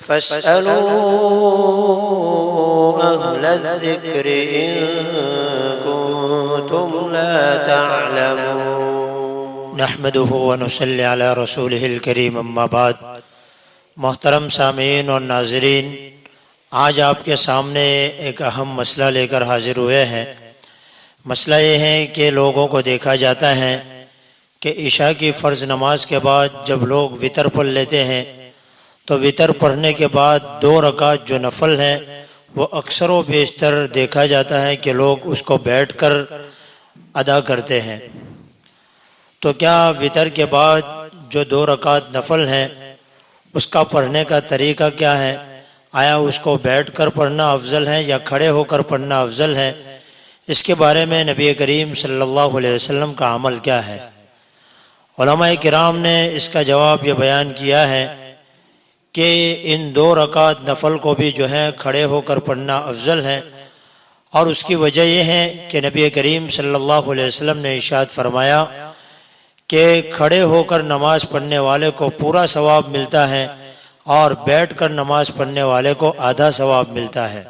فاسألوا أهل الذكر إن كنتم لا تعلمون۔ نحمده ونصلی علی رسولہ الکریم، اما بعد۔ محترم سامعین اور ناظرین، آج آپ کے سامنے ایک اہم مسئلہ لے کر حاضر ہوئے ہیں۔ مسئلہ یہ ہے کہ لوگوں کو دیکھا جاتا ہے کہ عشاء کی فرض نماز کے بعد جب لوگ وتر پڑھ لیتے ہیں تو وتر پڑھنے کے بعد 2 رکعت جو نفل ہیں وہ اکثر و بیشتر دیکھا جاتا ہے کہ لوگ اس کو بیٹھ کر ادا کرتے ہیں۔ تو کیا وتر کے بعد جو 2 رکعت نفل ہیں اس کا پڑھنے کا طریقہ کیا ہے؟ آیا اس کو بیٹھ کر پڑھنا افضل ہے یا کھڑے ہو کر پڑھنا افضل ہے؟ اس کے بارے میں نبی کریم صلی اللہ علیہ وسلم کا عمل کیا ہے؟ علماء کرام نے اس کا جواب یہ بیان کیا ہے کہ ان 2 رکعت نفل کو بھی جو ہے کھڑے ہو کر پڑھنا افضل ہے، اور اس کی وجہ یہ ہے کہ نبی کریم صلی اللہ علیہ وسلم نے ارشاد فرمایا کہ کھڑے ہو کر نماز پڑھنے والے کو پورا ثواب ملتا ہے اور بیٹھ کر نماز پڑھنے والے کو آدھا ثواب ملتا ہے۔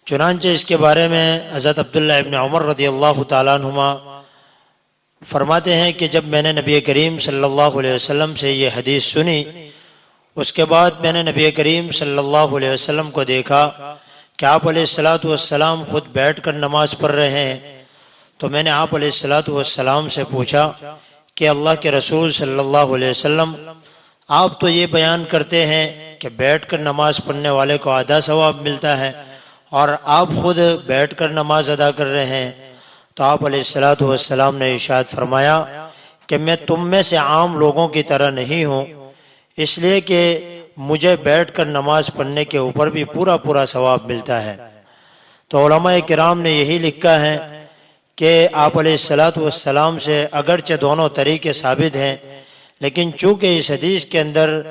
چنانچہ اس کے بارے میں حضرت عبداللہ ابن عمر رضی اللہ تعالیٰ عنہما فرماتے ہیں کہ جب میں نے نبی کریم صلی اللہ علیہ وسلم سے یہ حدیث سنی، اس کے بعد میں نے نبی کریم صلی اللہ علیہ وسلم کو دیکھا کہ آپ علیہ السلام خود بیٹھ کر نماز پڑھ رہے ہیں، تو میں نے آپ علیہ السلام سے پوچھا کہ اللہ کے رسول صلی اللہ علیہ وسلم، آپ تو یہ بیان کرتے ہیں کہ بیٹھ کر نماز پڑھنے والے کو آدھا ثواب ملتا ہے اور آپ خود بیٹھ کر نماز ادا کر رہے ہیں۔ تو آپ علیہ السلام نے ارشاد فرمایا کہ میں تم میں سے عام لوگوں کی طرح نہیں ہوں، اس لیے کہ مجھے بیٹھ کر نماز پڑھنے کے اوپر بھی پورا ثواب ملتا ہے۔ تو علماء کرام نے یہی لکھا ہے کہ آپ علیہ السلام سے اگرچہ دونوں طریقے ثابت ہیں، لیکن چونکہ اس حدیث کے اندر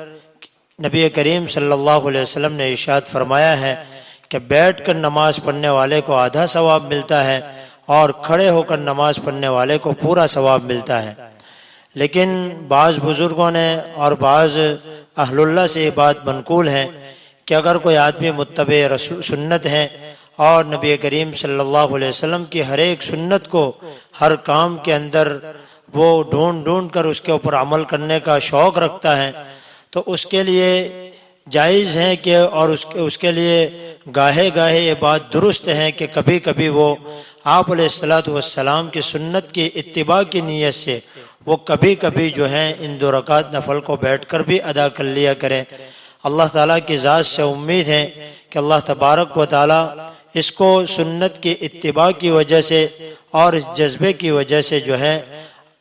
نبی کریم صلی اللہ علیہ وسلم نے ارشاد فرمایا ہے کہ بیٹھ کر نماز پڑھنے والے کو آدھا ثواب ملتا ہے اور کھڑے ہو کر نماز پڑھنے والے کو پورا ثواب ملتا ہے، لیکن بعض بزرگوں نے اور بعض اہل اللہ سے یہ بات منقول ہے کہ اگر کوئی آدمی متبع سنت ہے اور نبی کریم صلی اللہ علیہ وسلم کی ہر ایک سنت کو ہر کام کے اندر وہ ڈھونڈ کر اس کے اوپر عمل کرنے کا شوق رکھتا ہے، تو اس کے لیے جائز ہے کہ اور اس کے لیے گاہے یہ بات درست ہے کہ کبھی کبھی وہ آپ علیہ السلام کی سنت کی اتباع کی نیت سے وہ کبھی جو ہیں ان 2 رکعت نفل کو بیٹھ کر بھی ادا کر لیا کریں۔ اللہ تعالیٰ کی ذات سے امید ہے کہ اللہ تبارک و تعالیٰ اس کو سنت کی اتباع کی وجہ سے اور اس جذبے کی وجہ سے جو ہے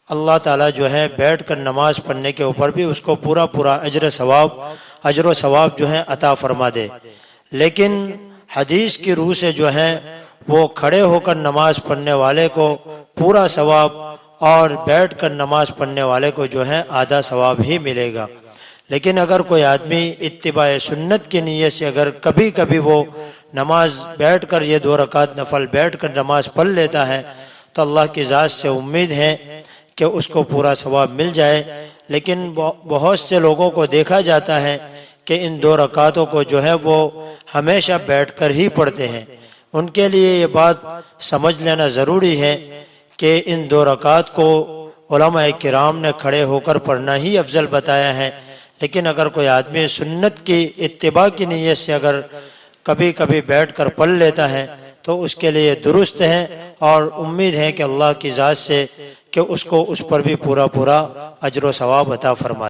اللہ تعالیٰ جو ہے بیٹھ کر نماز پڑھنے کے اوپر بھی اس کو پورا اجر و ثواب جو ہے عطا فرما دے۔ لیکن حدیث کی روح سے جو ہے وہ کھڑے ہو کر نماز پڑھنے والے کو پورا ثواب اور بیٹھ کر نماز پڑھنے والے کو جو ہے آدھا ثواب ہی ملے گا۔ لیکن اگر کوئی آدمی اتباع سنت کی نیت سے اگر کبھی وہ نماز بیٹھ کر یہ 2 رکعت نفل بیٹھ کر نماز پڑھ لیتا ہے تو اللہ کی ذات سے امید ہے کہ اس کو پورا ثواب مل جائے۔ لیکن بہت سے لوگوں کو دیکھا جاتا ہے کہ ان 2 رکعتوں کو جو ہے وہ ہمیشہ بیٹھ کر ہی پڑھتے ہیں۔ ان کے لیے یہ بات سمجھ لینا ضروری ہے کہ ان 2 رکعت کو علماء کرام نے کھڑے ہو کر پڑھنا ہی افضل بتایا ہے، لیکن اگر کوئی آدمی سنت کی اتباع کی نیت سے اگر کبھی بیٹھ کر پڑھ لیتا ہے تو اس کے لیے درست ہے، اور امید ہے کہ اللہ کی ذات سے کہ اس کو اس پر بھی پورا اجر و ثواب عطا فرمائے۔